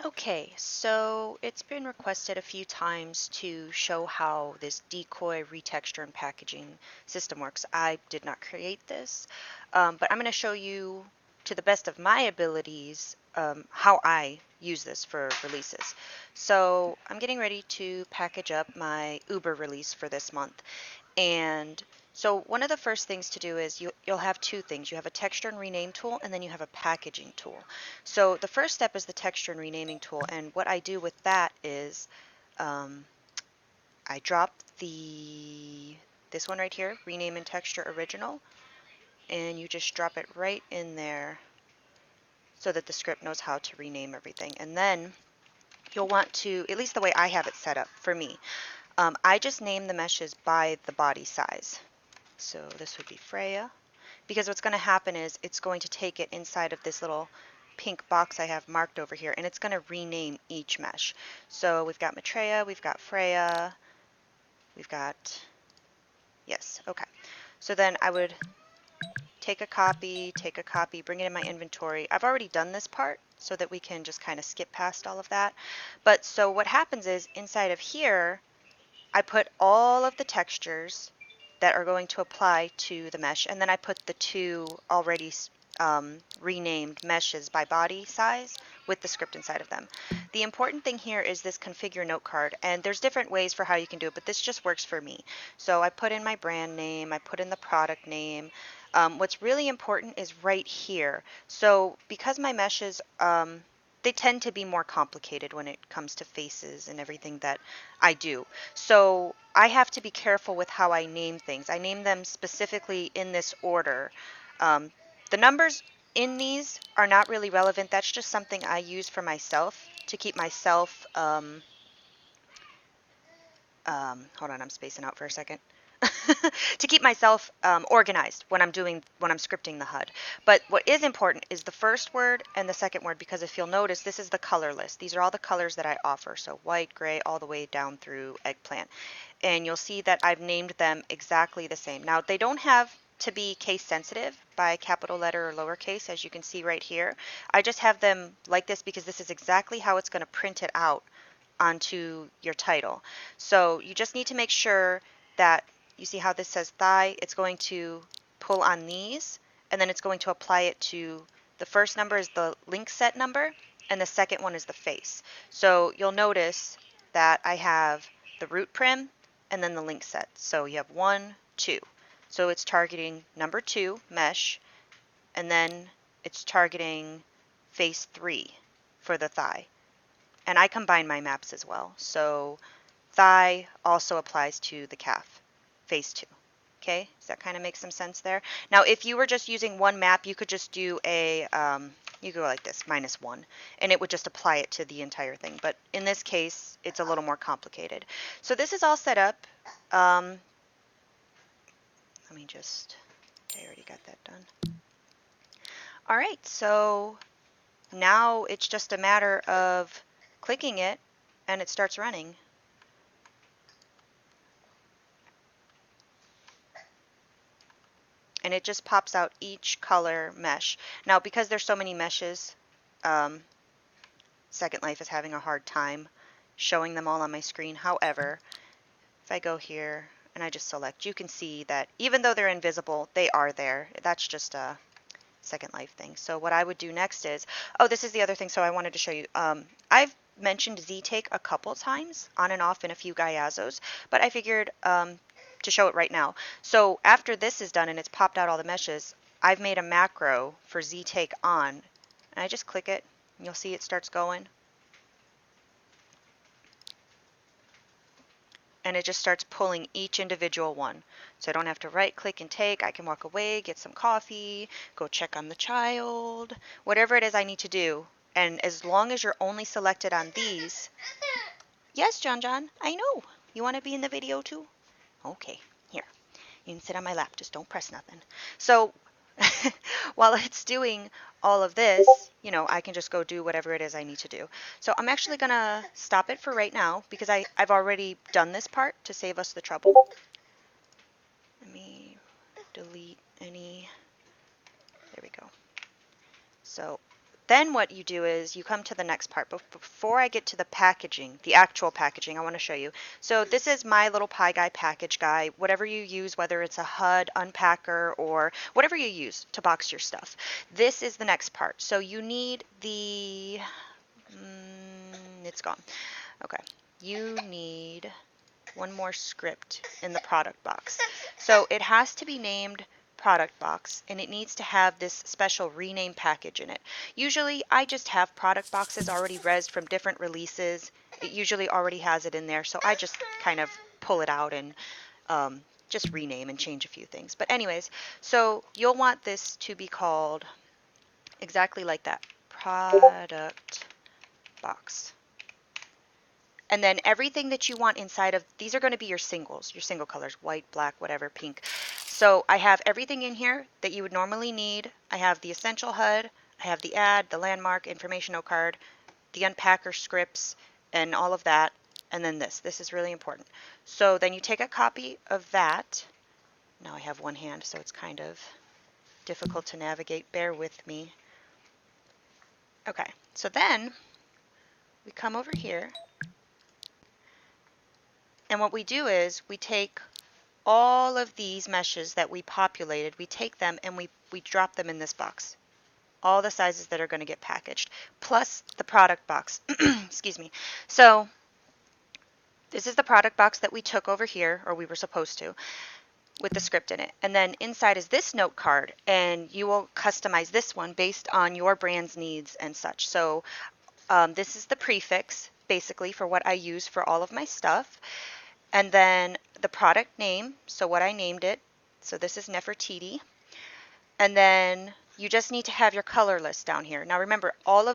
Okay, so it's been requested a few times to show how this decoy retexture and packaging system works. I did not create this, but I'm going to show you to the best of my abilities how I use this for releases. So I'm getting ready to package up my Uber release for this month. And so one of the first things to do is you'll have two things. You have a texture and rename tool, and then you have a packaging tool. So the first step is the texture and renaming tool, and what I do with that is um, I drop this one right here, rename and texture original, and you just drop it right in there so that the script knows how to rename everything. And then you'll want to, at least the way I have it set up for me, I just name the meshes by the body size. So this would be Freya, because what's going to happen is it's going to take it inside of this little pink box I have marked over here, and it's going to rename each mesh. So we've got Maitreya, we've got Freya, we've got, yes, okay. So then I would take a copy, bring it in my inventory. I've already done this part so that we can just kind of skip past all of that. But so what happens is inside of here, I put all of the textures that are going to apply to the mesh, and then I put the two already renamed meshes by body size with the script inside of them. The important thing here is this configure note card, and there's different ways for how you can do it, but this just works for me. So I put in my brand name, I put in the product name. What's really important is right here. So because my meshes, they tend to be more complicated when it comes to faces and everything that I do. So I have to be careful with how I name things. I name them specifically in this order. Um, the numbers in these are not really relevant. That's just something I use for myself to keep myself, hold on, I'm spacing out for a second. To keep myself organized when I'm scripting the HUD. But what is important is the first word and the second word, because if you'll notice, this is the color list. These are all the colors that I offer. So white, gray, all the way down through eggplant. And you'll see that I've named them exactly the same. Now, they don't have to be case sensitive by capital letter or lowercase, as you can see right here. I just have them like this because this is exactly how it's going to print it out onto your title. So you just need to make sure that you see how this says thigh. It's going to pull on these, and then it's going to apply it to the first number is the link set number, and the second one is the face. So you'll notice that I have the root prim and then the link set. So you have 1, 2. So it's targeting number 2 mesh, and then it's targeting face 3 for the thigh. And I combine my maps as well. So thigh also applies to the calf, phase 2. Okay, does that kind of make some sense there? Now, if you were just using one map, you could just do a, you go like this, -1, and it would just apply it to the entire thing. But in this case, it's a little more complicated. So this is all set up. Let me just, okay, I already got that done. All right, so now it's just a matter of clicking it, and it starts running. And it just pops out each color mesh. Now, because there's so many meshes, Second Life is having a hard time showing them all on my screen. However, if I go here and I just select, you can see that even though they're invisible, they are there. That's just a Second Life thing. So what I would do next is, oh, this is the other thing. So I wanted to show you. I've mentioned Ztake a couple times on and off in a few Gaiazos, but I figured to show it right now. So after this is done and it's popped out all the meshes, I've made a macro for Ztake on, and I just click it, and you'll see it starts going. And it just starts pulling each individual one. So I don't have to right click and take. I can walk away, get some coffee, go check on the child, whatever it is I need to do. And as long as you're only selected on these. Yes, John, I know. You want to be in the video too? Okay, here. You can sit on my lap, just don't press nothing. So while it's doing all of this, you know, I can just go do whatever it is I need to do. So I'm actually going to stop it for right now because I've already done this part to save us the trouble. Let me delete any, there we go. So Then what you do is you come to the next part. But before I get to the packaging, the actual packaging, I want to show you. So this is my little Pie Guy package guy, whatever you use, whether it's a HUD, unpacker, or whatever you use to box your stuff. This is the next part. So you need the, it's gone. Okay. You need one more script in the product box. So it has to be named product box, and it needs to have this special rename package in it. Usually I just have product boxes already resed from different releases. It usually already has it in there, so I just kind of pull it out and just rename and change a few things. But anyways, so you'll want this to be called exactly like that, product box. And then everything that you want inside of, these are going to be your single colors, white, black, whatever, pink. So I have everything in here that you would normally need. I have the essential HUD, I have the ad, the landmark, informational card, the unpacker scripts, and all of that. And then this. This is really important. So then you take a copy of that. Now I have one hand, so it's kind of difficult to navigate. Bear with me. Okay, so then we come over here. And what we do is we take all of these meshes that we populated, we take them and we drop them in this box. All the sizes that are going to get packaged, plus the product box. Excuse me. So this is the product box that we took over here, or we were supposed to, with the script in it. And then inside is this note card, and you will customize this one based on your brand's needs and such. So this is the prefix, basically, for what I use for all of my stuff. And then the product name, so what I named it. So this is Nefertiti. And then you just need to have your color list down here. Now remember, all of